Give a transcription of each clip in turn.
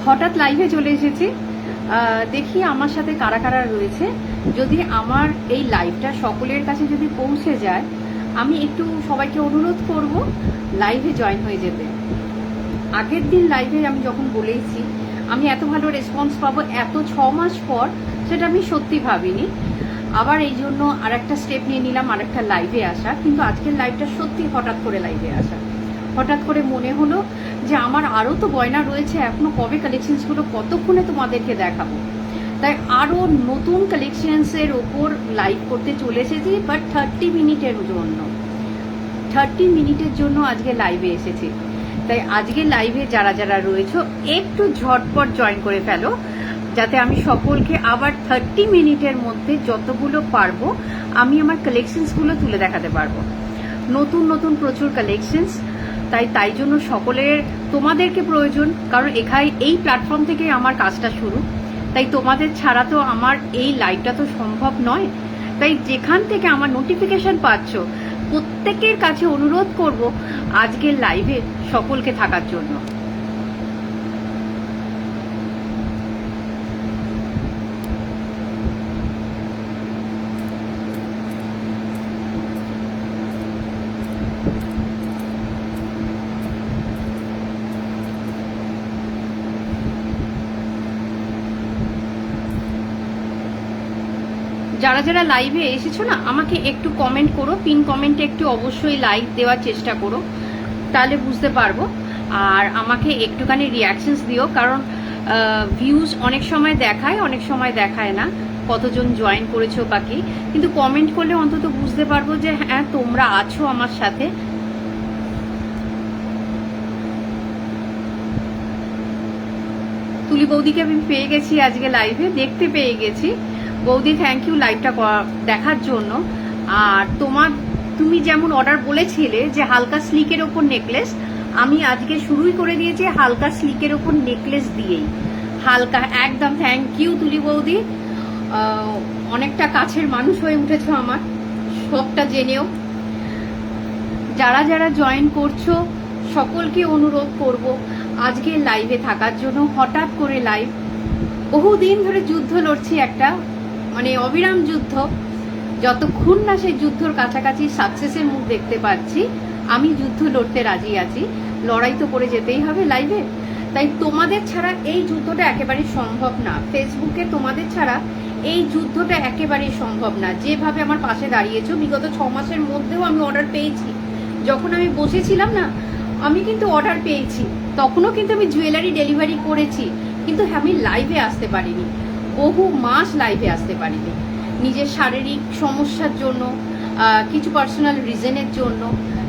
হঠাৎ লাইভে চলে এসেছি। দেখি আমার সাথে কারা কারা রয়েছে। যদি আমার এই লাইভটা সকলের কাছে যদি পৌঁছে যায়, আমি একটু সবাইকে অনুরোধ করব লাইভে জয়েন হয়ে যেতে। আগের দিন লাইভে আমি যখন বলেইছি আমি এত ভালো রেসপন্স পাবো এত 6 মাস পর, সেটা আমি সত্যি ভাবিনি। আবার এই জন্য আর একটা স্টেপ নিয়ে নিলাম, আর একটা লাইভে আসা। কিন্তু আজকের লাইভটা সত্যি হঠাৎ করে লাইভে আসা। হঠাৎ করে মনে হলো যে আমার আরও তো গয়না রয়েছে, এখনো কবে কালেকশনসগুলো কতক্ষণে তোমাদেরকে দেখাবো। তাই আরও নতুন কালেকশনসের ওপর লাইভ করতে চলে এসেছি, বাট 30 মিনিটের জন্য 30 মিনিটের জন্য আজকে লাইভে এসেছি। তাই আজকে লাইভে যারা যারা রয়েছে একটু ঝটপট জয়েন করে ফেলো, যাতে আমি সকলকে আবার 30 মিনিটের মধ্যে যতগুলো পারবো আমি আমার কালেকশনসগুলো তুলে দেখাতে পারবো। নতুন নতুন প্রচুর কালেকশনস, তাই জন্য সকলের তোমাদেরকে প্রয়োজন, কারণ এই প্ল্যাটফর্ম থেকে আমার কাজটা শুরু। তাই তোমাদের ছাড়া তো আমার এই লাইভটা তো সম্ভব নয়। তাই যেখান থেকে আমার নোটিফিকেশন পাচ্ছ প্রত্যেকের কাছে অনুরোধ করব আজকের লাইভে সকলকে থাকার জন্য। যারা যারা লাইভে এসেছো না, আমাকে একটু কমেন্ট করো, পিন কমেন্টে একটু অবশ্যই লাইক দেওয়ার চেষ্টা করো, তাহলে বুঝতে পারবো। আর আমাকে একটুখানি রিয়াকশনস দিও, কারণ ভিউজ অনেক সময় দেখায়, অনেক সময় দেখায় না কতজন জয়েন করেছো বাকি। কিন্তু কমেন্ট করলে অন্তত বুঝতে পারবো যে হ্যাঁ তোমরা আছো আমার সাথে। তুলি বৌদিকে আমি পেয়ে গেছি আজকে লাইভে, দেখতে পেয়ে গেছি। বৌদি থ্যাংক ইউ লাইভটা দেখার জন্য। আর তুমি যেমন অর্ডার বলেছিলে যে হালকা স্লিকের ওপর নেকলেস, আমি আজকে শুরুই করে দিয়েছি হালকা স্লিকের ওপর নেকলেস দিয়েই। হালকা একদম থ্যাংক ইউ তুলি বৌদি, অনেকটা কাছের মানুষ হয়ে উঠেছো আমার, সবটা জেনেও। যারা যারা জয়েন করছো সকলকে অনুরোধ করব আজকে লাইভে থাকার জন্য। হঠাৎ করে লাইভ, বহুদিন ধরে যুদ্ধ লড়ছি, একটা মানে অবিরাম যুদ্ধ। যতক্ষণ না সেই যুদ্ধর কাছাকাছি সাকসেসের মুখ দেখতে পাচ্ছি, আমি যুদ্ধ লড়তে রাজি আছি। লড়াই তো করে যেতেই হবে লাইভে। তাই তোমাদের ছাড়া এই যুদ্ধটা একেবারেই সম্ভব না। ফেসবুকে তোমাদের ছাড়া এই যুদ্ধটা একেবারেই সম্ভব না। যেভাবে আমার পাশে দাঁড়িয়েছো, বিগত 6 মাসের মধ্যেও আমি অর্ডার পেয়েছি। যখন আমি বসেছিলাম না, আমি কিন্তু অর্ডার পেয়েছি, তখনও কিন্তু আমি জুয়েলারি ডেলিভারি করেছি, কিন্তু আমি লাইভে আসতে পারিনি। বহু মাস লাইভে আসতে পারিনি, নিজের শারীরিক সমস্যার জন্য, কিছু পার্সোনাল রিজনের জন্য।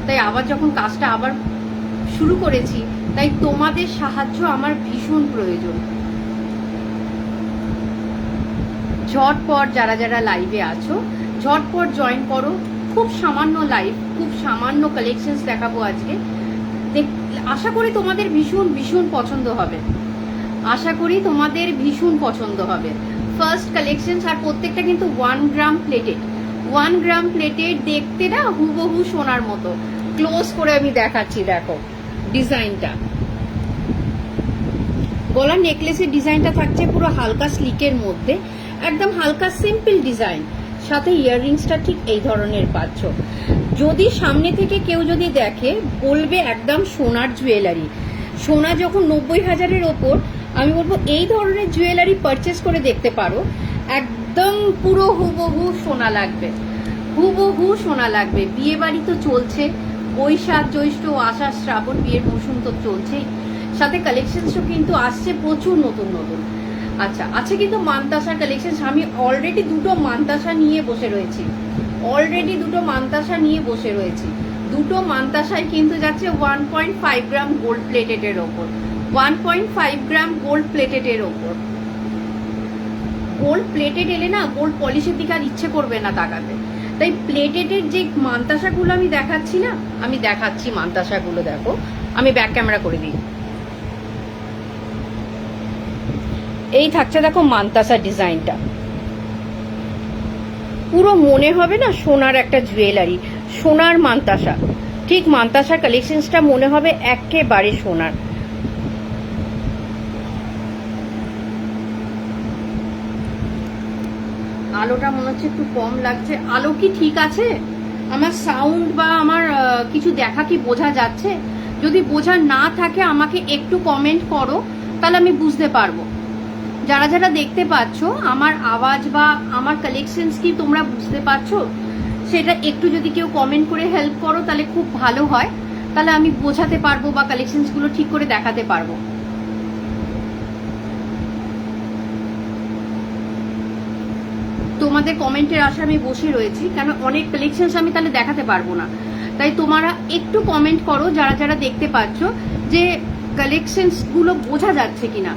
তাই আবার যখন কাজটা আবার শুরু করেছি, তাই তোমাদের সাহায্য আমার ভীষণ প্রয়োজন। ঝটপট যারা যারা লাইভে আছো ঝটপট জয়েন করো। খুব সামান্য লাইভ, খুব সামান্য কালেকশনস দেখাবো আজকে। আশা করি তোমাদের ভীষণ ভীষণ পছন্দ হবে, আশা করি তোমাদের ভীষণ পছন্দ হবে। ফার্স্ট কালেকশনস, আর প্রত্যেকটা কিন্তু 1 গ্রাম প্লেটেড। 1 গ্রাম প্লেটেড, দেখতে না হুবহু সোনার মতো। ক্লোজ করে আমি দেখাচ্ছি, দেখো ডিজাইনটা। গলার নেকলেসের ডিজাইনটা থাকছে পুরো হালকা স্লিকের মধ্যে, একদম হালকা সিম্পল ডিজাইন। সাথে ইয়াররিংসটা ঠিক এই ধরনের পাচ্ছ। যদি সামনে থেকে কেউ যদি দেখে বলবে একদম সোনার জুয়েলারি। সোনা যখন 90,000-এর ওপর, আমি বলবো এই ধরনের জুয়েলারি পারচেস করে দেখতে পারো। একদম পুরো হুবহু সোনা লাগবে, হুবহু সোনা লাগবে। বিয়ে বাড়ি তো চলছে, বৈশাখ জ্যৈষ্ঠ আষাঢ় শ্রাবণ, বিয়ের মৌসুম তো চলছেই। সাথে কালেকশনসও কিন্তু আসছে প্রচুর নতুন নতুন। আচ্ছা আছে কিন্তু মানতাসা কালেকশন। আমি অলরেডি দুটো মানতাসা নিয়ে বসে রয়েছি, দুটো মানতাসায় কিন্তু যাচ্ছে 1.5 গ্রাম গোল্ড প্লেটেডের ওপর। 1.5 গ্রাম গোল্ড প্লেটেডের ওপর। গোল্ড প্লেটেড এলে না গোল্ড পলিশের দিকে আর ইচ্ছে করবে না তাকাতে। তাই প্লেটেডের যে মানতাসাগুলো আমি দেখাচ্ছি না, আমি দেখাচ্ছি মানতাসাগুলো। দেখো আমি ব্যাক ক্যামেরা করে দিই। এই থাকছে দেখো মানতাসা ডিজাইনটা, পুরো মনে হবে না সোনার একটা জুয়েলারি, সোনার মানতাসা। ঠিক মানতাসার কালেকশনসটা মনে হবে একেবারে সোনার। আলোটা মনে হচ্ছে একটু কম লাগছে। আলো কি ঠিক আছে? আমার সাউন্ড বা আমার কিছু দেখা কি বোঝা যাচ্ছে? যদি বোঝা না থাকে আমাকে একটু কমেন্ট করো, তাহলে আমি বুঝতে পারবো। যারা যারা দেখতে পাচ্ছ আমার আওয়াজ বা আমার কালেকশনস কি তোমরা বুঝতে পারছো, সেটা একটু যদি কেউ কমেন্ট করে হেল্প করো তাহলে খুব ভালো হয়, তাহলে আমি বোঝাতে পারবো বা কালেকশনস গুলো ঠিক করে দেখাতে পারবো। তোমাদের কমেন্টের আশা আমি বসে রয়েছি, কেন অনেক কালেকশনস আমি তাহলে দেখাতে পারবো না। তাই তোমরা একটু কমেন্ট করো যারা যারা দেখতে পাচ্ছ যে কালেকশনস গুলো বোঝা যাচ্ছে কিনা,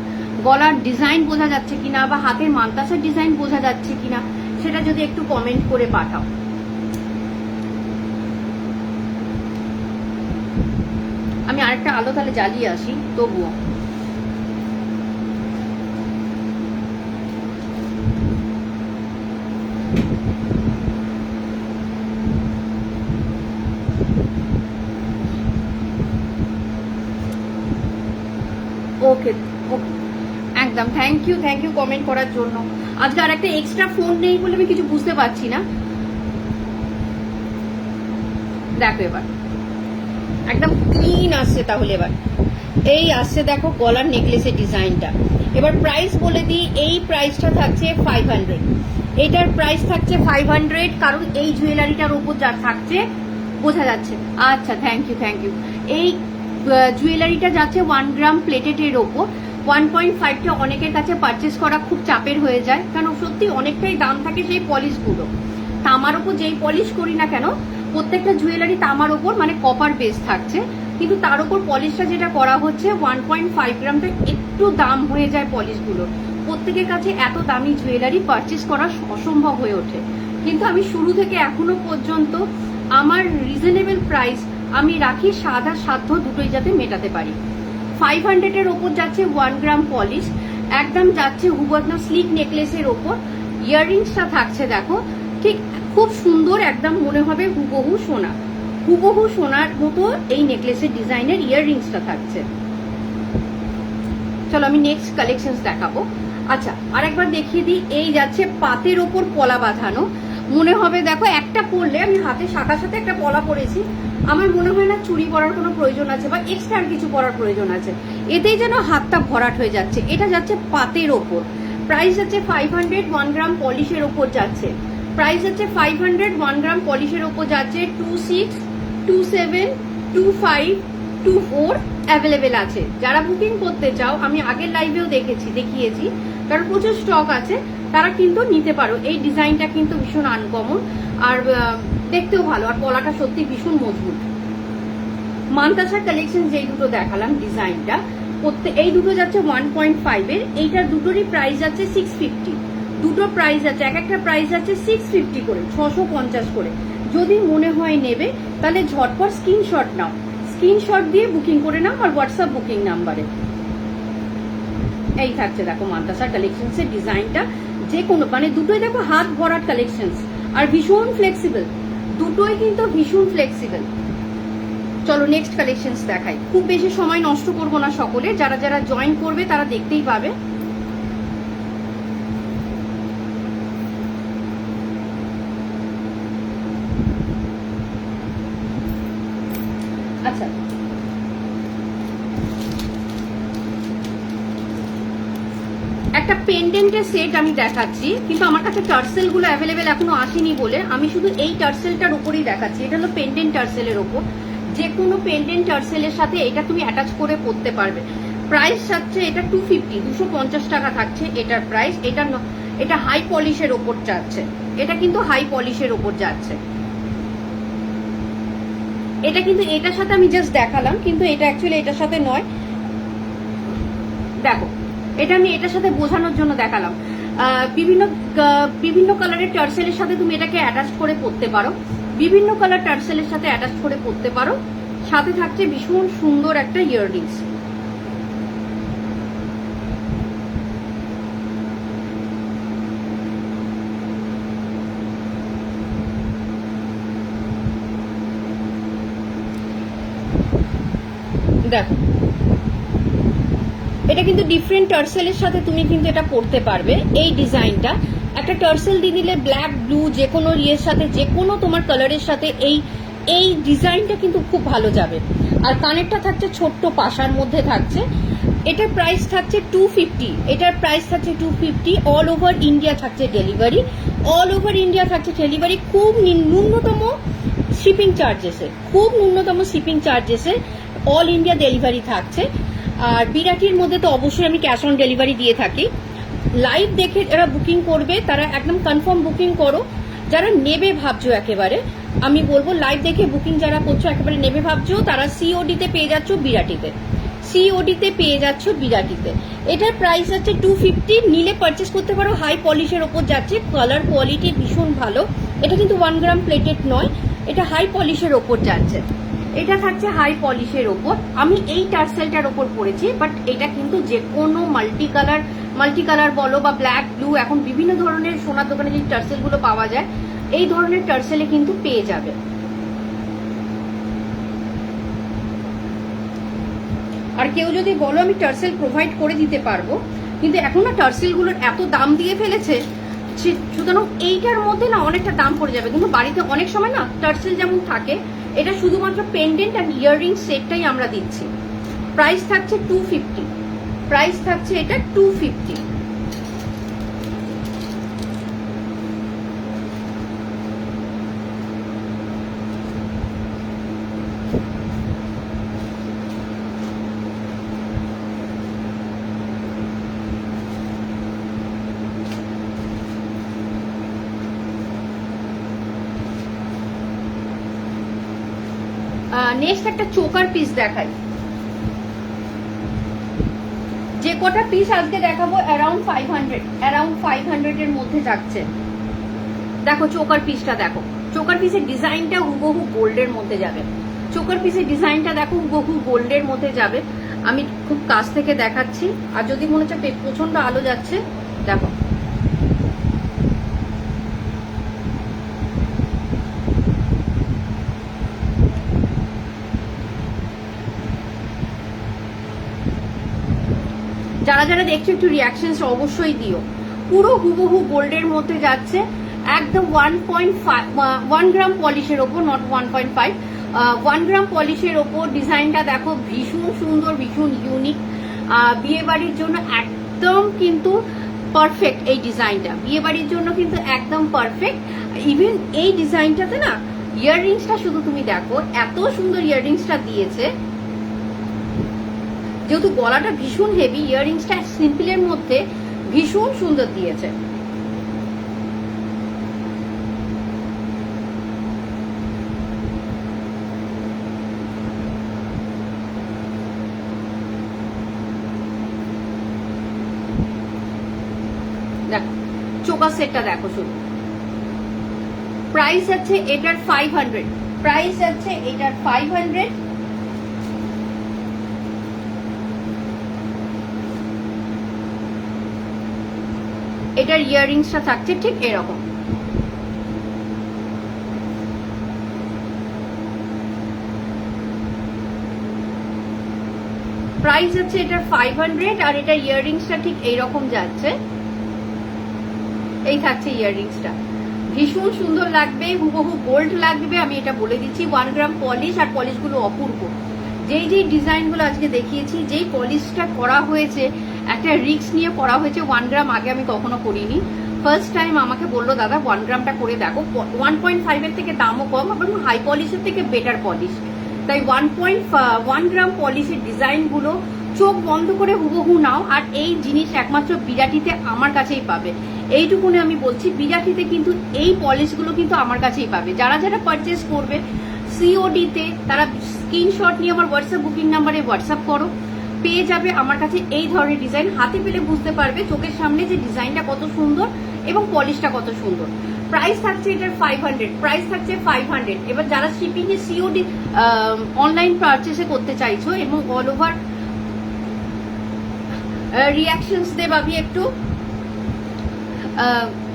গলার ডিজাইন বোঝা যাচ্ছে কিনা বা হাতের মান্তাসার ডিজাইন বোঝা যাচ্ছে কিনা, সেটা যদি একটু কমেন্ট করে পাঠাও। আমি আরেকটা আলো তাহলে জ্বালিয়ে আসি তবুও। ওকে ওকে, একদম থ্যাংক ইউ কমেন্ট করার জন্য। আজকে আর একটা এক্সট্রা ফোন নেই বলে আমি কিছু বুঝতে পারছি না। দেখো এবার একদম ক্লিন আসছে, তাহলে এবার এই আসছে দেখো গলার নেকলেসের ডিজাইনটা। এবার প্রাইস বলে দিই, এই প্রাইসটা থাকছে 500, এটার প্রাইস থাকছে 500, কারণ এই জুয়েলারিটার উপর যা থাকছে বোঝা যাচ্ছে। আচ্ছা থ্যাংক ইউ। এই জুয়েলারিটা যাচ্ছে 1 গ্রাম প্লেটেটের ওপর। 1.5টা অনেকের কাছে পারচেস করা খুব চাপের হয়ে যায়, কারণ সত্যি অনেকটাই দাম থাকে সেই পলিশগুলো। তামার ওপর যেই পলিশ করি না কেন, প্রত্যেকটা জুয়েলারি তামার ওপর মানে কপার বেস থাকছে, কিন্তু তার উপর পলিশটা যেটা করা হচ্ছে 1.5 গ্রামটা একটু দাম হয়ে যায় পলিশগুলো। প্রত্যেকের কাছে এত দামি জুয়েলারি পারচেস করা অসম্ভব হয়ে ওঠে, কিন্তু আমি শুরু থেকে এখনো পর্যন্ত আমার রিজনেবল প্রাইস আমি রাখি সাদা সাধ্য দুটোই যাতে মেটাতে পারি। 500-এর ওপর যাচ্ছে 1 গ্রাম পলিশ, একদম যাচ্ছে হুবহু স্লিক নেকলেসের ওপর। ইয়াররিংসটা থাকছে দেখো ঠিক খুব সুন্দর, একদম মনে হবে হুবহু সোনার মতো এই নেকলেসের ডিজাইনের ইয়াররিংসটা থাকছে। চলো আমি নেক্সট কালেকশন দেখাবো। আচ্ছা আরেকবার দেখিয়ে দিই, এই যাচ্ছে পাতের ওপর পলা বাঁধানো। মনে হবে দেখো একটা পরলে, আমি হাতে শাখার সাথে একটা পলা পরেছি, আমার মনে হয় না চুড়ি পরার কোনো প্রয়োজন আছে বা এক্সট্রা কিছু পরার প্রয়োজন আছে, এতেই যেন হাতটা ভরাট হয়ে যাচ্ছে। এটা যাচ্ছে পাতের ওপর, প্রাইস যাচ্ছে 500, 1 গ্রাম পলিশের ওপর যাচ্ছে। প্রাইস যাচ্ছে 500, 1 গ্রাম পলিশের ওপর যাচ্ছে। 26, 27, 25, 24 অ্যাভেলেবেল আছে। যারা বুকিং করতে চাও, আমি আগের লাইভেও দেখিয়েছি, কারণ প্রচুর স্টক আছে, তারা কিন্তু নিতে পারো। এই ডিজাইনটা কিন্তু ভীষণ আনকমন আর দেখতেও ভালো, আর পলাটা সত্যি ভীষণ মজবুত। মান্তাসার কালেকশন যেই দুটো দেখালাম ডিজাইনটা, এই দুটো যাচ্ছে 1.5-এর, এইটার দুটোরই প্রাইস যাচ্ছে 650। দুটো প্রাইস আছে, এক একটা প্রাইস যাচ্ছে 650 করে, 650 করে। যদি মনে হয় নেবে তাহলে ঝটপট স্ক্রিনশট নাও, স্ক্রিনশট দিয়ে বুকিং করে নাও আর হোয়াটসঅ্যাপ বুকিং নাম্বারে। এই থাকছে দেখো মান্তাসার কালেকশনস এর ডিজাইনটা, যে কোনো মানে দুটোই দেখো হাত ভরাট কালেকশনস আর ভীষণ ফ্লেক্সিবল, দুটোই কিন্তু ভীষণ ফ্লেক্সিবল। চলো নেক্সট কালেকশনস দেখাই, খুব বেশি সময় নষ্ট করবো না, সকলে যারা যারা জয়েন করবে তারা দেখতেই পাবে। আচ্ছা একটা পেন্ডেন্টের সেট আমি দেখাচ্ছি, কিন্তু আমার কাছে টার্সেল গুলো অ্যাভেলেবেল এখনো আসেনি বলে আমি শুধু এই টার্সেলটার উপরেই দেখাচ্ছি। এটা হলো পেন্ডেন্ট টার্সেলের ওপর, যে কোনো পেন্ডেন্ট টার্সেলের সাথে এটা তুমি অ্যাটাচ করে পরতে পারবে। প্রাইস যাচ্ছে এটা 250, 250 টাকা থাকছে এটার প্রাইস। এটা হাই পলিশের ওপর যাচ্ছে, এটা কিন্তু হাই পলিশের ওপর যাচ্ছে। এটা কিন্তু এটার সাথে আমি জাস্ট দেখালাম, কিন্তু এটা অ্যাকচুয়ালি এটার সাথে নয়। দেখো এটা আমি এটার সাথে বোঝানোর জন্য দেখালাম। বিভিন্ন কালারের টার্সেলের সাথে তুমি এটাকে অ্যাটাচ করে পরতে পারো, বিভিন্ন কালার টার্সেলের সাথে অ্যাটাচ করে পরতে পারো। সাথে থাকছে ভীষণ সুন্দর একটা ইয়াররিংস। দেখো এটা কিন্তু ডিফারেন্ট টার্সেলের সাথে তুমি কিন্তু এটা পরতে পারবে। এই ডিজাইনটা একটা টার্সেল দিয়ে দিলে ব্ল্যাক ব্লু যে কোনো ইয়ের সাথে, যে কোনো তোমার কালারের সাথে এই এই ডিজাইনটা কিন্তু খুব ভালো যাবে। আর কানেরটা থাকছে ছোট্ট পাশার মধ্যে থাকছে। এটার প্রাইস থাকছে 250, এটার প্রাইস থাকছে 250। অল ওভার ইন্ডিয়া থাকছে ডেলিভারি, অল ওভার ইন্ডিয়া থাকছে ডেলিভারি, খুব ন্যূনতম শিপিং চার্জেসে, খুব ন্যূনতম শিপিং চার্জেসে অল ইন্ডিয়া ডেলিভারি থাকছে। আর বিরাটির মধ্যে তো অবশ্যই আমি ক্যাশ অন ডেলিভারি দিয়ে থাকি। লাইভ দেখে যারা বুকিং করবে তারা একদম কনফার্ম বুকিং করো। যারা নেবে ভাবছো একেবারে, আমি বলবো লাইভ দেখে বুকিং যারা করছো একেবারে নেবে ভাবছো, তারা সিওডিতে পেয়ে যাচ্ছ বিরাটিতে, সিওডিতে পেয়ে যাচ্ছ বিরাটিতে। এটার প্রাইস আছে 250, নিলে পারচেস করতে পারো। হাই পলিশের ওপর যাচ্ছে, কালার কোয়ালিটি ভীষণ ভালো। এটা কিন্তু 1 গ্রাম প্লেটেড নয়, এটা হাই পলিশের ওপর যাচ্ছে, এটা থাকছে হাই পলিশের ওপর। আমি এই টার্সেলটার ওপর পরেছি, বাট এটা কিন্তু যে কোনো মাল্টি কালার বলো বা ব্ল্যাক ব্লু, এখন বিভিন্ন ধরনের সোনার দোকানে যে টার্সেলগুলো পাওয়া যায় এই ধরনের টার্সেলে কিন্তু পেয়ে যাবে। আর কেউ যদি বলো আমি টার্সেল প্রোভাইড করে দিতে পারবো, কিন্তু এখন না টার্সেলগুলোর এত দাম দিয়ে ফেলেছে, সুতরাং এইটার মধ্যে না অনেকটা দাম পড়ে যাবে। কিন্তু বাড়িতে অনেক সময় না টার্সেল যেমন থাকে, এটা শুধুমাত্র পেন্ডেন্ট আর ইয়াররিং সেটটাই আমরা দিচ্ছি। প্রাইস থাকছে 250, প্রাইস থাকছে এটা 250। নেক্সট একটা চোকার পিস দেখাই। যে কটা পিস আজকে দেখাবো অ্যারাউন্ড 500 এর মধ্যে যাচ্ছে। দেখো চোকার পিসটা, দেখো চোকার পিসের ডিজাইনটা হুবহু গোল্ডের মধ্যে যাবে। চোকার পিসের ডিজাইনটা দেখো হুবহু গোল্ডের মধ্যে যাবে। আমি খুব কাছ থেকে দেখাচ্ছি, আর যদি মনে হচ্ছে প্রচন্ড আলো যাচ্ছে, দেখো যারা যারা দেখছো একটু রিয়াকশনস অবশ্যই দিও। পুরো হুবহু গোল্ডের মধ্যে যাচ্ছে, একদম 1 গ্রাম পলিশের ওপর, নট 1.5, 1 গ্রাম পলিশের ওপর। ডিজাইনটা দেখো ভীষণ সুন্দর, ভীষণ ইউনিক, বিয়ে বাড়ির জন্য একদম কিন্তু পারফেক্ট। এই ডিজাইনটা বিয়ে বাড়ির জন্য কিন্তু একদম পারফেক্ট। ইভেন এই ডিজাইনটাতে না ইয়াররিংসটা শুধু তুমি দেখো, এত সুন্দর ইয়াররিংসটা দিয়েছে। যেহেতু গলাটা ভীষণ হেভি, ইয়াররিংসটা সিম্পলের মধ্যে ভীষণ সুন্দর দিয়েছে। দেখো চোকার সেটটা দেখো শুধু। প্রাইস আছে এটার 500, প্রাইস আছে এটার 500। এটার ইয়াররিংসটা থাকছে ঠিক এরকম। প্রাইস আছে এটার 500, আর এটার ইয়াররিংসটা ঠিক এইরকম যাচ্ছে। এই থাকছে ইয়াররিংসটা, ভীষণ সুন্দর লাগবে, হুবহু গোল্ড লাগবে, আমি এটা বলে দিচ্ছি। 1 গ্রাম পলিশ, আর পলিশগুলো অপূর্ব। যেই যেই ডিজাইনগুলো আজকে দেখিয়েছি, যেই পলিশটা করা হয়েছে, একটা রিস্ক নিয়ে করা হয়েছে। 1 গ্রাম আগে আমি কখনো করিনি, ফার্স্ট টাইম আমাকে বললো দাদা 1 গ্রামটা করে দেখো। 1.5 এর থেকে দামও কম এবং হাই পলিশের থেকে বেটার পলিশ। তাই 1.1 গ্রাম পলিশের ডিজাইনগুলো চোখ বন্ধ করে হুবহু নাও। আর এই জিনিস একমাত্র বিরাটিতে আমার কাছেই পাবে, এইটুকুনি আমি বলছি। বিরাটিতে কিন্তু এই পলিশগুলো কিন্তু আমার কাছেই পাবে। যারা যারা পারচেস করবে সিওডিতে, তারা স্ক্রিনশট নিয়ে আমার হোয়াটসঅ্যাপ বুকিং নাম্বারে হোয়াটসঅ্যাপ করো, পেয়ে যাবে আমার কাছে এই ধরনের ডিজাইন। হাতে পেলে বুঝতে পারবে চোখের সামনে যে ডিজাইনটা কত সুন্দর এবং পলিশটা কত সুন্দর। প্রাইস থাকছে এটার 500, প্রাইস থাকছে 500। এবার যারা শিপিং এ সিওডি অনলাইন পারচেসে করতে চাইছো এবং অল ওভার রিয়াকশনস দেবাবি একটু,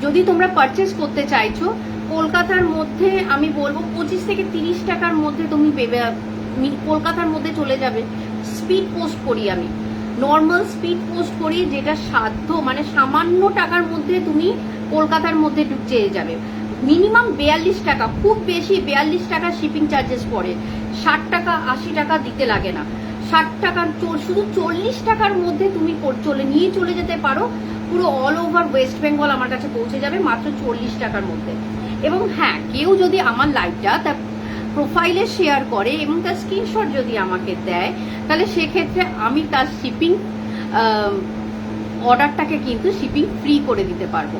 যদি তোমরা পারচেস করতে চাইছো কলকাতার মধ্যে, আমি বলবো 25 থেকে 30 টাকার মধ্যে তুমি কলকাতার মধ্যে চলে যাবে। স্পিড পোস্ট করি আমি, নর্মাল স্পিড পোস্ট করি, যেটা সাধ্য মানে সামান্য টাকার মধ্যে তুমি কলকাতার মধ্যে চেয়ে যাবে। মিনিমাম 42 টাকা, খুব বেশি 42 টাকা শিপিং চার্জেস পড়ে। 60 টাকা 80 টাকা দিতে লাগে না। 60 টাকার শুধু 40 টাকার মধ্যে তুমি নিয়ে চলে যেতে পারো, পুরো অল ওভার ওয়েস্ট বেঙ্গল আমার কাছে পৌঁছে যাবে মাত্র 40 টাকার মধ্যে। এবং হ্যাঁ, কেউ যদি আমার লাইভটা তার প্রোফাইলে শেয়ার করে এবং তার স্ক্রিনশট যদি আমাকে দেয়, তাহলে সেক্ষেত্রে আমি তার শিপিং অর্ডারটাকে কিন্তু শিপিং ফ্রি করে দিতে পারবো।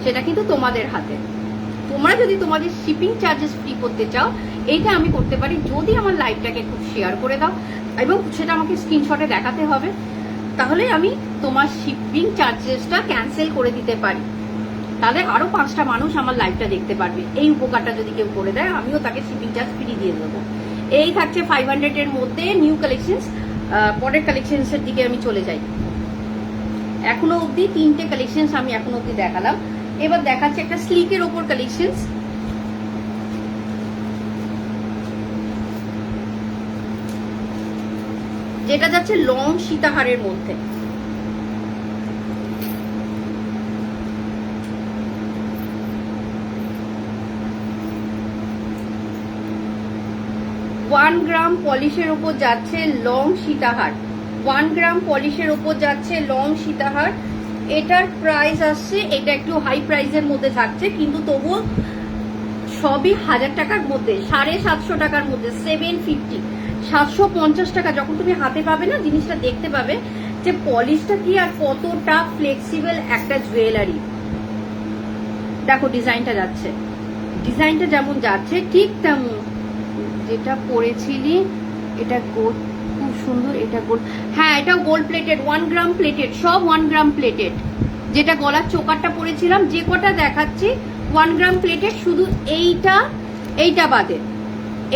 সেটা কিন্তু তোমাদের হাতে। তোমরা যদি তোমাদের শিপিং চার্জেস ফ্রি করতে চাও, এইটা আমি করতে পারি যদি আমার লাইভটাকে একটু শেয়ার করে দাও এবং সেটা আমাকে স্ক্রিনশটে দেখাতে হবে, তাহলে আমি তোমার শিপিং চার্জেসটা ক্যান্সেল করে দিতে পারি। তাহলে আরো 5টা মানুষ আমার লাইভটা দেখতে পারবে। এই উপকারটা যদি কেউ করে দেয়, আমিও তাকে শিপিং চার্জ ফ্রি দিয়ে দেবো। এই থাকছে 500 এর মধ্যে নিউ কালেকশনস। পরের কালেকশনস এর দিকে আমি চলে যাই। এখনো অবধি 3টে কালেকশনস আমি এখনো অবধি দেখালাম। এবার দেখাচ্ছে একটা স্লিকের ওপর কালেকশনস। যেটা যাচ্ছে লং সীতাহারের মধ্যে। ওয়ান গ্রাম পলিশের উপর যাচ্ছে লং সীতাহার। 1 গ্রাম পলিশের উপর যাচ্ছে লং সীতাহার। এটার প্রাইস আসছে, এটা একটু হাই প্রাইসের মধ্যে থাকছে, কিন্তু তবুও সবই 1000 টাকার মধ্যে, 750 টাকার মধ্যে, 750, 750 টাকা। যখন তুমি হাতে পাবে না, জিনিসটা দেখতে পাবে যে পলিশটা কি আর কতটা ফ্লেক্সিবল একটা জুয়েলারি। দেখো ডিজাইনটা যাচ্ছে, ডিজাইনটা যেমন যাচ্ছে ঠিক তেমন। যেটা পরেছিলি এটা গোল্ড, খুব সুন্দর। এটা গোল্ড, হ্যাঁ এটাও গোল্ড প্লেটেড, 1 গ্রাম প্লেটেড, সব 1 গ্রাম প্লেটেড। যেটা গলার চোকারটা পরেছিলাম, যে কটা দেখাচ্ছি 1 গ্রাম প্লেটেড, শুধু এইটা বাদে।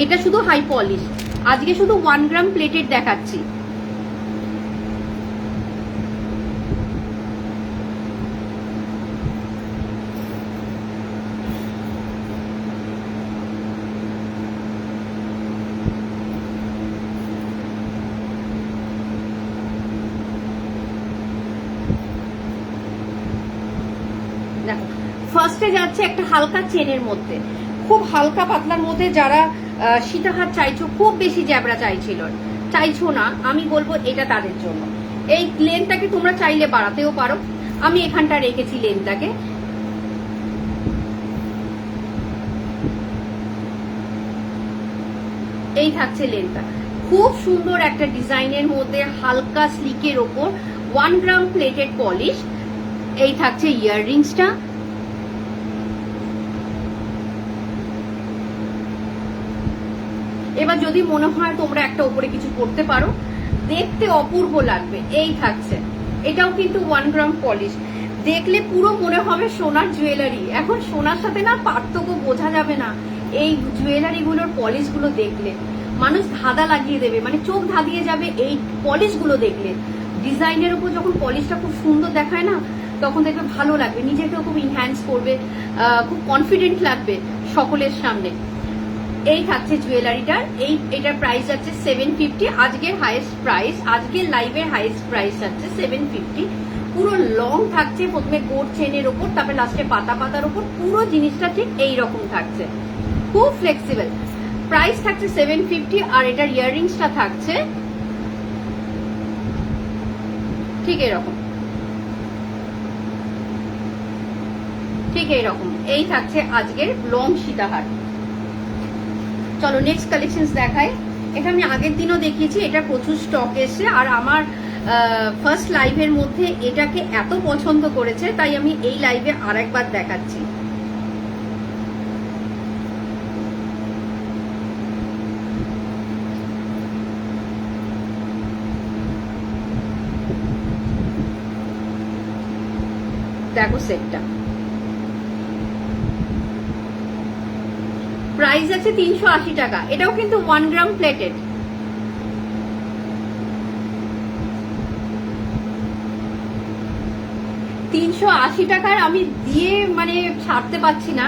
এটা শুধু হাই পলিশ। আজকে শুধু 1 গ্রাম প্লেটেড দেখাচ্ছি। দেখো ফার্স্টে যাচ্ছে একটা হালকা চেনের মধ্যে, খুব হালকা পাতলার মধ্যে। যারা সীতাহার চাইছো, খুব বেশি জ্যাবরা চাইছো না, আমি বলবো এটা তাদের জন্য। এই লেনটাকে তোমরা চাইলে বাড়াতেও পারো, আমি এখানটা রেখেছি লেনটাকে। এই থাকছে লেনটা, খুব সুন্দর একটা ডিজাইনের মধ্যে, হালকা স্লিকের ওপর, 1 গ্রাম প্লেটেড পলিশ। এই থাকছে ইয়াররিংসটা। এবার যদি মনে হয় তোমরা একটা উপরে কিছু করতে পারো, দেখতে অপূর্ব লাগবে। এই থাকছে, এটাও কিন্তু 1 গ্রাম পলিশ। দেখলে পুরো মনে হবে সোনার জুয়েলারি। এখন সোনার সাথে না পার্থক্য বোঝা যাবে না এই জুয়েলারি গুলোর পলিশ গুলো দেখলে। মানুষ ধাঁধা লাগিয়ে দেবে, মানে চোখ ধাঁধিয়ে যাবে এই পলিশ গুলো দেখলে। ডিজাইনের উপর যখন পলিশটা খুব সুন্দর দেখায় না, তখন দেখবে ভালো লাগবে, নিজেকেও খুব ইনহ্যান্স করবে, খুব কনফিডেন্ট লাগবে সকলের সামনে। এই থাকছে জুয়েলারিটার। এটার প্রাইস যাচ্ছে 750। আজকের হাইয়েস্ট প্রাইস, আজকের লাইভের হাইয়েস্ট প্রাইস যাচ্ছে 750। পুরো লং থাকছে, প্রথমে গোল্ড চেনের ওপর, তারপরে লাস্টে পাতা পাতার ওপর, পুরো জিনিসটা ঠিক এই রকম থাকছে, খুব ফ্লেক্সিবল। প্রাইস থাকছে 750। আর এটার ইয়াররিংসটা থাকছে ঠিক এরকম, ঠিক এইরকম। এই থাকছে আজকের লং সীতাহার। চলো নেক্সট কালেকশন দেখাই। এটা আমি আগের দিনও দেখিয়েছি, এটা প্রচুর স্টক এসছে। আর আমার ফার্স্ট লাইভের মধ্যে এটাকে এত পছন্দ করেছে, তাই আমি এই লাইভে আরেকবার দেখাচ্ছি। দেখো সেটটা, প্রাইস আছে 380 টাকা। এটাও কিন্তু 1 গ্রাম প্লেটেড। টাকার আমি দিয়ে মানে ছাড়তে পারছি না।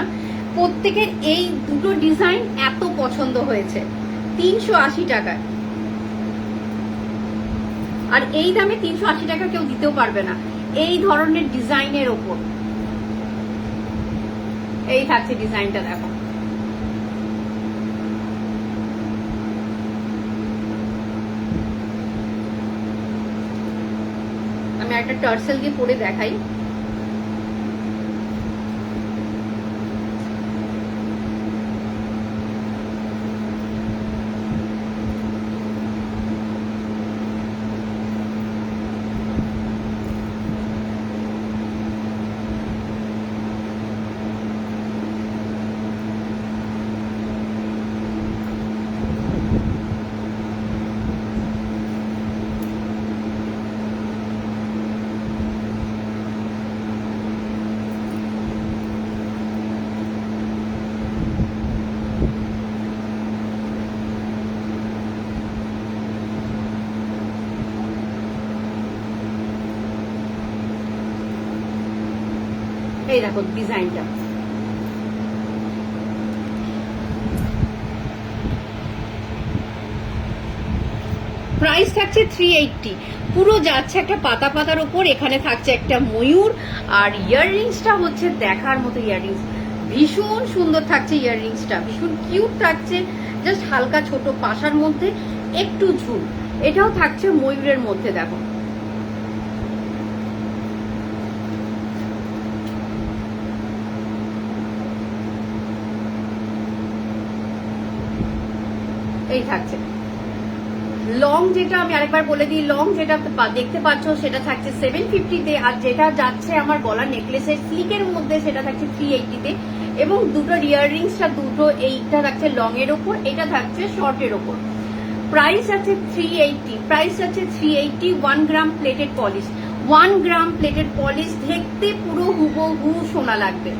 প্রত্যেকের এই দুটো ডিজাইন এত পছন্দ হয়েছে, 380 টাকায়। আর এই দামে 380 টাকা কেউ দিতেও পারবে না এই ধরনের ডিজাইনের ওপর। এই থাকছে ডিজাইনটা, দেখো আমি একটা টার্সেল দিয়ে পরে দেখাই। এই দেখো ডিজাইনটা, প্রাইস থাকছে 380, পুরো যাচ্ছে একটা পাতা পাতার ওপর। এখানে থাকছে একটা ময়ূর, আর ইয়াররিংসটা হচ্ছে দেখার মতো ইয়াররিংস, ভীষণ সুন্দর থাকছে ইয়াররিংসটা, ভীষণ কিউট থাকছে, জাস্ট হালকা ছোট পাশার মধ্যে একটু ঝুল। এটাও থাকছে ময়ূরের মধ্যে, দেখো এই থাকছে। লং যেটা আমি আরেকবার বলে দিই, লং যেটা দেখতে পাচ্ছ সেটা থাকছে 750-তে, আর যেটা যাচ্ছে আমার গলার নেকলেসের স্লিকের মধ্যে সেটা থাকছে 380-তে। এবং দুটো ইয়াররিংসটা দুটো, এইটা থাকছে লং এর ওপর, এটা থাকছে শর্ট এর ওপর। প্রাইস আছে 380, প্রাইস আছে 380। 1 গ্রাম প্লেটেড পলিশ, 1 গ্রাম প্লেটেড পলিশ, দেখতে পুরো হুবহু সোনা লাগবে,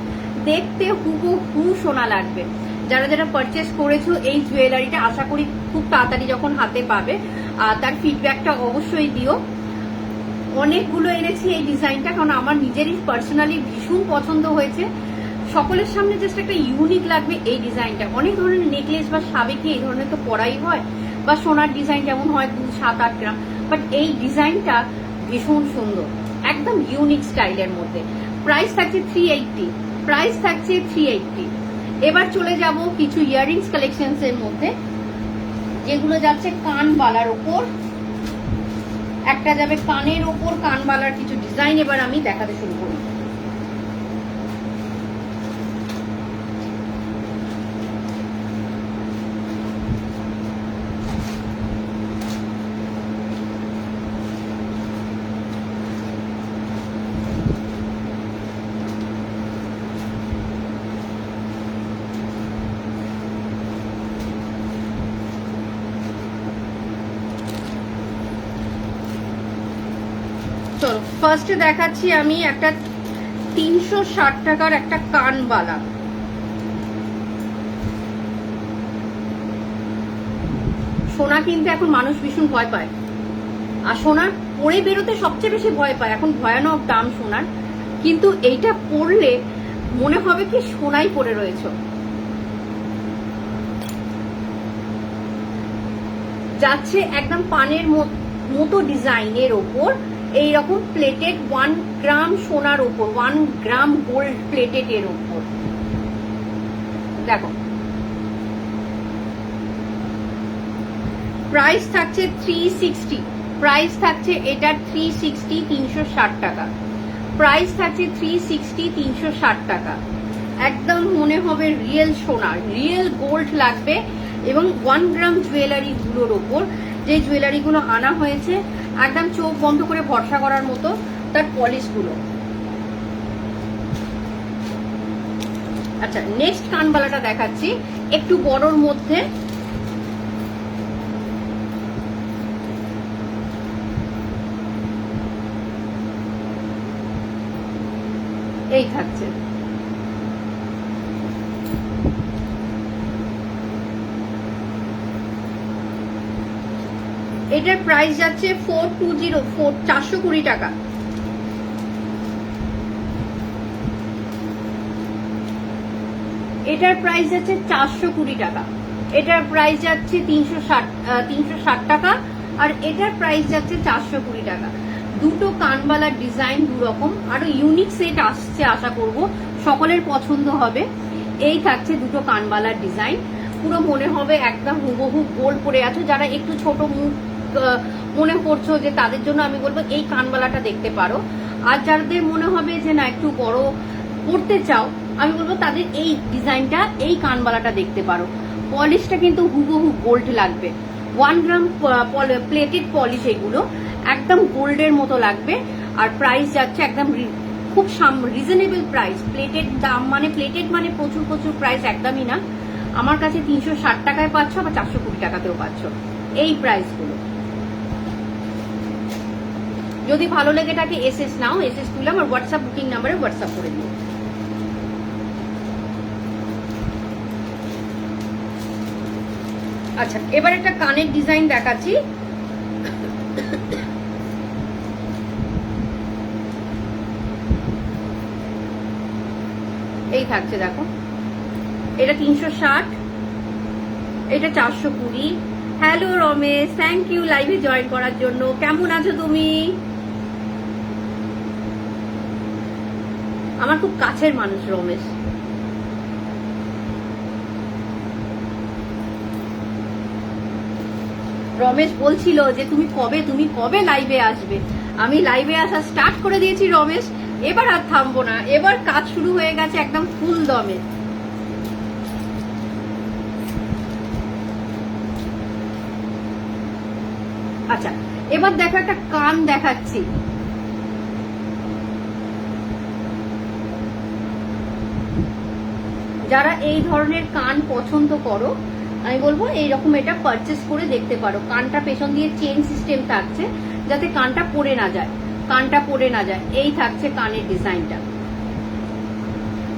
দেখতে হুবহু সোনা লাগবে। যারা যারা পারচেস করেছো এই জুয়েলারিটা, আশা করি খুব তাড়াতাড়ি যখন হাতে পাবে তার ফিডব্যাকটা অবশ্যই দিও। অনেকগুলো এনেছি এই ডিজাইনটা, কারণ আমার নিজেরই পার্সোনালি ভীষণ পছন্দ হয়েছে। সকলের সামনে জাস্ট একটা ইউনিক লাগবে এই ডিজাইনটা। অনেক ধরনের নেকলেস বা সাবেকি এই ধরনের তো পরাই হয়, বা সোনার ডিজাইন যেমন হয় 7-8 গ্রাম, বাট এই ডিজাইনটা ভীষণ সুন্দর, একদম ইউনিক স্টাইলের মধ্যে। প্রাইস থাকছে 380, প্রাইস থাকছে 380। এবার চলে যাব কিছু ইয়াররিংস কালেকশনস এর মধ্যে, যেগুলো যাচ্ছে কানবালার ওপর। একটা যাবে কানের ওপর, কানবালার কিছু ডিজাইন এবার আমি দেখাতে শুরু করি। চলো ফার্স্টে দেখাচ্ছি আমি একটা 360 টাকার একটা কানবালা। সোনা কিনতে এখন মানুষ ভীষণ ভয় পায়, আর সোনার পরে বেরোতে সবচেয়ে বেশি ভয় পায়, এখন ভয়ানক দাম সোনার। কিন্তু এইটা পরলে মনে হবে কি সোনাই পরে রয়েছে। যাচ্ছে একদম পানের মতো ডিজাইনের ওপর, এইরকম প্লেটেড 1 গ্রাম সোনার ওপর, 1 গ্রাম গোল্ড প্লেটেড এর ওপর। দেখো প্রাইস থাকছে 360, প্রাইস থাকছে এটার 360, 360 টাকা। প্রাইস থাকছে 360, 360 টাকা। একদম মনে হবে রিয়েল সোনা, রিয়েল গোল্ড লাগবে। এবং 1 গ্রাম জুয়েলারি গুলোর ওপর, যে জুয়েলারি গুলো আনা হয়েছে একদম চোখ বন্ধ করে ভরসা করার মতো তার পলিশ গুলো। আচ্ছা নেক্সট কানবালাটা দেখাচ্ছি, একটু বড়র মধ্যে। এই থাকছে, এটার প্রাইস যাচ্ছে 4204, 420 টাকা। এটার প্রাইস যাচ্ছে 420 টাকা। এটার প্রাইস যাচ্ছে 360 টাকা, আর এটার প্রাইস যাচ্ছে 420 টাকা। দুটো কানবালার ডিজাইন দু রকম, আরো ইউনিক সেট আসছে আশা করব। সকলের পছন্দ হবে। এই থাকছে দুটো কানবালার ডিজাইন, পুরো মনে হবে একদম হুবহু গোল পরে আছো। যারা একটু ছোট মুখ মনে করছো যে তাদের জন্য আমি বলবো এই কানবালাটা দেখতে পারো। আর যাদের মনে হবে যে না একটু বড় পড়তে চাও, আমি বলবো তাদের এই ডিজাইনটা, এই কানবালাটা দেখতে পারো। পলিশটা কিন্তু হুবহু গোল্ড লাগবে, 1 গ্রাম প্লেটেড পলিশ, এগুলো একদম গোল্ডের মতো লাগবে। আর প্রাইস যাচ্ছে একদম খুব রিজনেবল প্রাইস। প্লেটেড দাম মানে প্লেটেড মানে প্রচুর প্রচুর প্রাইস একদমই না। আমার কাছে 360 টাকায় পাচ্ছ, বা 420 টাকাতেও পাচ্ছ এই প্রাইসগুলো। যদি ভালো লেগে থাকে এসএস নাও, এসএস তুলে আমার হোয়াটসঅ্যাপ বুকিং নাম্বারে হোয়াটসঅ্যাপ করে দিও। আচ্ছা, এবার একটা কানের ডিজাইন দেখাচ্ছি। এই থাকছে, দেখো, এটা 360, এটা 420। হ্যালো রমেশ, থ্যাংক ইউ লাইভে জয়েন করার জন্য। কেমন আছো তুমি? আমার খুব কাছের মানুষ রমেশ। রমেশ বলছিল যে তুমি কবে লাইভে আসবে। আমি লাইভে আসা স্টার্ট করে দিয়েছি রমেশ, এবার আর থামবো না, এবার কাজ শুরু হয়ে গেছে একদম ফুল দমে। আচ্ছা, এবার দেখো একটা কান দেখাচ্ছি। যারা এই ধরনের কান পছন্দ করো, আমি বলবো এইরকম এটা পারচেস করে দেখতে পারো। কানটা পেছন দিয়ে চেন সিস্টেম থাকছে, যাতে কানটা পড়ে না যায়, কানটা পড়ে না যায়। এই থাকছে কানের ডিজাইনটা।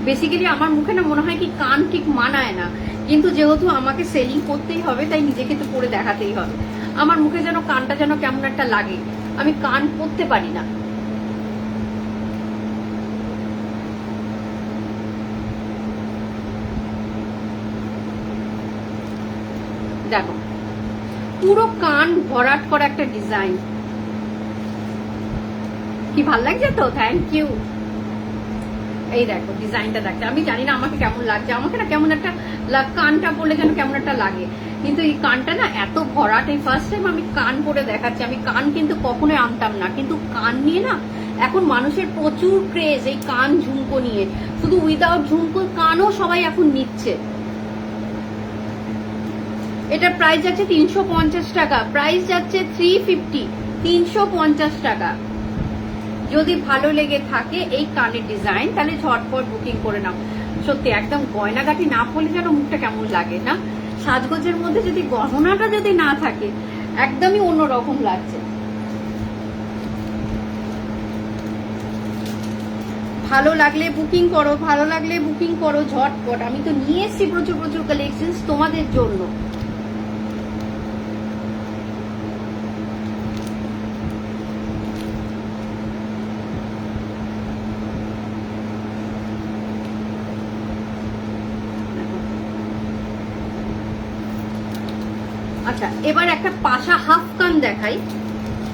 বেসিক্যালি আমার মুখে না মনে হয় কি কান ঠিক মানায় না, কিন্তু যেহেতু আমাকে সেলিং করতেই হবে তাই নিজেকে তো পরে দেখাতেই হবে। আমার মুখে যেন কানটা যেন কেমন একটা লাগে, আমি কান পরতে পারি না। দেখো, পুরো কান ভরাট করা একটা ডিজাইন, কি ভাল লাগছে তো? Thank you. এই দেখো ডিজাইনটা দেখতে, আমি জানি না আমাকে কেমন লাগছে, আমাকে না কেমন একটা কানটা পরলে যেন কেমন একটা লাগে, কিন্তু এই কানটা না এত ভরাট। এই ফার্স্ট টাইম আমি কান পরে দেখাচ্ছি। আমি কান কিন্তু কখনোই আনতাম না, কিন্তু কান নিয়ে না এখন মানুষের প্রচুর ক্রেজ, এই কান ঝুমকো নিয়ে। শুধু উইদাউট ঝুমকো কানও সবাই এখন নিচ্ছে। এটার প্রাইস যাচ্ছে 350 টাকা, প্রাইস যাচ্ছে 350, 350 টাকা। যদি ভালো লেগে থাকে এই কানের ডিজাইন, তাহলে ঝটপট বুকিং করে নাও। সত্যি একদম গয়নাগাটি না পড়লে যেন মুখটা কেমন লাগে না, সাজগোজের মধ্যে যদি গহনাটা যদি না থাকে একদমই অন্যরকম লাগছে। ভালো লাগলে বুকিং করো, ভালো লাগলে বুকিং করো ঝটপট। আমি তো নিয়ে এসেছি প্রচুর প্রচুর কালেকশন তোমাদের জন্য। আচ্ছা, এবার একটা পাশা হাফ কান দেখাই।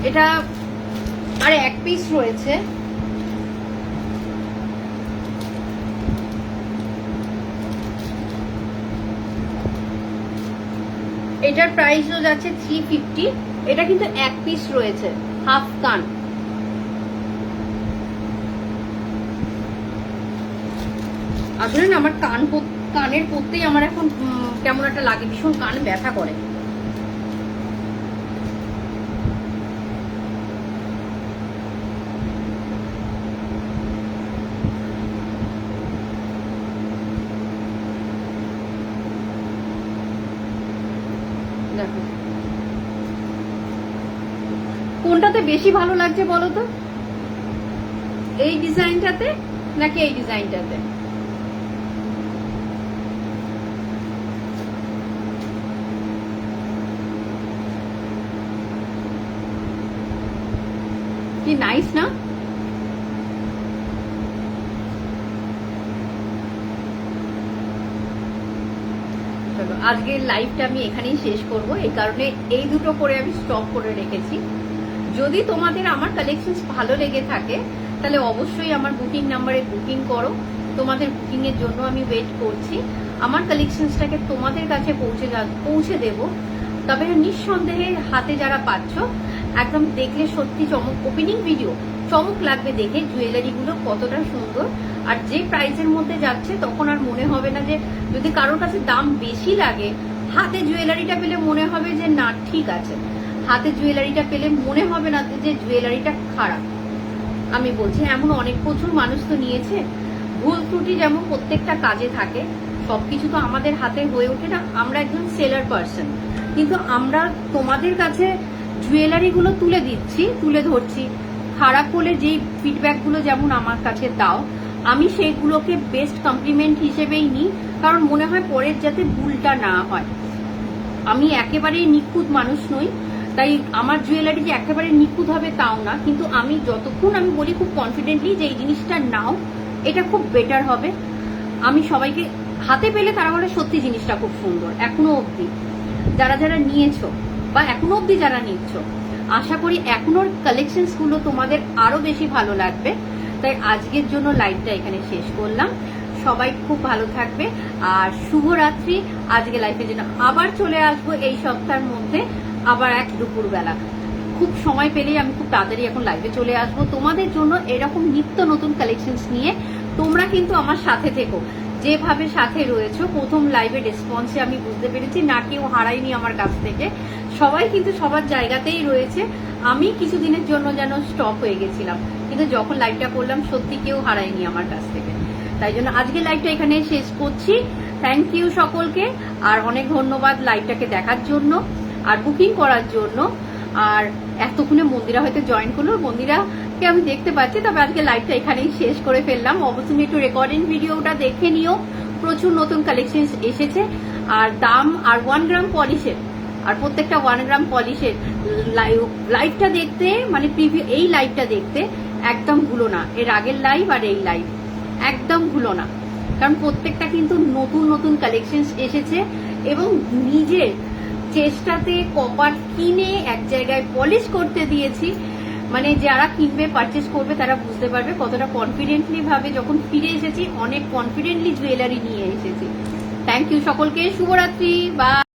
এটা আর এক পিস রয়েছে। এটার প্রাইসও যাচ্ছে 350। এটা কিন্তু এক পিস রয়েছে, হাফ কান। আসলে না আমার কানের পরতেই আমার এখন কেমন একটা লাগে, ভীষণ কান ব্যথা করে। দেখো কোনটাতে বেশি ভালো লাগছে বলো তো, এই ডিজাইনটাতে নাকি এই ডিজাইনটাতে? কি নাইস না? আজকের লাইভটা আমি এখানেই শেষ করব, এই কারণে এই দুটো করে আমি স্টক করে রেখেছি। যদি তোমাদের আমার কালেকশন ভালো লেগে থাকে তাহলে অবশ্যই আমার বুকিং নাম্বারে বুকিং করো। তোমাদের বুকিং এর জন্য আমি ওয়েট করছি। আমার কালেকশনসটাকে তোমাদের কাছে পৌঁছে দেব। তবে নিঃসন্দেহে হাতে যারা পাচ্ছ, একদম দেখলে সত্যি চমক, ওপেনিং ভিডিও চমক লাগবে দেখে জুয়েলারিগুলো কতটা সুন্দর। আর যে প্রাইসের মধ্যে যাচ্ছে তখন আর মনে হবে না যে, যদি কারোর কাছে দাম বেশি লাগে, হাতে জুয়েলারিটা পেলে মনে হবে যে না ঠিক আছে, হাতে জুয়েলারিটা পেলে মনে হবে না যে জুয়েলারিটা খারাপ। আমি বলছি এমন অনেক প্রচুর মানুষ তো নিয়েছে। ভুল ত্রুটি যেমন প্রত্যেকটা কাজে থাকে, সবকিছু তো আমাদের হাতে হয়ে ওঠে না। আমরা একজন সেলার পার্সন, কিন্তু আমরা তোমাদের কাছে জুয়েলারি গুলো তুলে ধরছি। খারাপ হলে যেই ফিডব্যাক গুলো যেমন আমার কাছে দাও, আমি সেইগুলোকে বেস্ট কমপ্লিমেন্ট হিসেবেই নিই, কারণ মনে হয় পরের যাতে ভুলটা না হয়। আমি একেবারেই নিখুঁত মানুষ নই, তাই আমার জুয়েলারি যে একেবারে নিখুঁত হবে তাও না, কিন্তু আমি যতক্ষণ আমি বলি খুব কনফিডেন্টলি যে এই জিনিসটা নাও, এটা খুব বেটার হবে। আমি সবাইকে হাতে পেলে তারা বলে সত্যি জিনিসটা খুব সুন্দর। এখনো অবধি যারা নিয়েছো বা এখনো অবধি যারা নিচ্ছ, আশা করি এখনোর কালেকশনস গুলো তোমাদের আরো বেশি ভালো লাগবে। তাই আজকের জন্য লাইভটা এখানে শেষ করলাম। সবাই খুব ভালো থাকবে আর শুভরাত্রি। আজকে লাইভের জন্য আবার চলে আসবো এই সপ্তাহের মধ্যে, আবার এক দুপুরবেলা। খুব সময় পেলেই আমি খুব তাড়াতাড়ি এখন লাইভে চলে আসবো তোমাদের জন্য এরকম নিত্য নতুন কালেকশনস নিয়ে। তোমরা কিন্তু আমার সাথে থেকো, যেভাবে সাথে রয়েছো। প্রথম লাইভে রেসপন্সে আমি বুঝতে পেরেছি না কেউ হারায়নি আমার কাছ থেকে, সবাই কিন্তু সবার জায়গাতেই রয়েছে। আমি কিছুদিনের জন্য যেন স্টপ হয়ে গেছিলাম, কিন্তু যখন লাইভটা করলাম সত্যি কেউ হারায়নি আমার কাছ থেকে। তাই জন্য আজকে লাইভটা এখানে শেষ করছি। থ্যাংক ইউ সকলকে, আর অনেক ধন্যবাদ লাইভটাকে দেখার জন্য আর বুকিং করার জন্য। আর এতক্ষণে মন্দিরা হয়তো জয়েন করলো, মন্দিরাকে আমি দেখতে পাচ্ছি। তবে আজকে লাইভটা এখানেই শেষ করে ফেললাম। অবশ্যই একটু রেকর্ডিং ভিডিওটা দেখে নিও, প্রচুর নতুন কালেকশন এসেছে। আর দাম আর 1 গ্রাম পলিশের, আর প্রত্যেকটা 1 গ্রাম পলিশের লাইভটা দেখতে, মানে প্রিভিউ এই লাইভটা দেখতে একদম ভুলো না। এর আগের লাইভ আর এই লাইভ একদম ভুলো না, কারণ প্রত্যেকটা কিন্তু নতুন নতুন কালেকশন এসেছে। এবং নিজের চেষ্টাতে কপার কিনে এক জায়গায় পলিশ করতে দিয়েছি। মানে যারা কিনবে, পারচেস করবে, তারা বুঝতে পারবে কতটা কনফিডেন্টলি ভাবে যখন ফিরে এসেছি, অনেক কনফিডেন্টলি জুয়েলারি নিয়ে এসেছি। থ্যাংক ইউ সকলকে, শুভরাত্রি, বা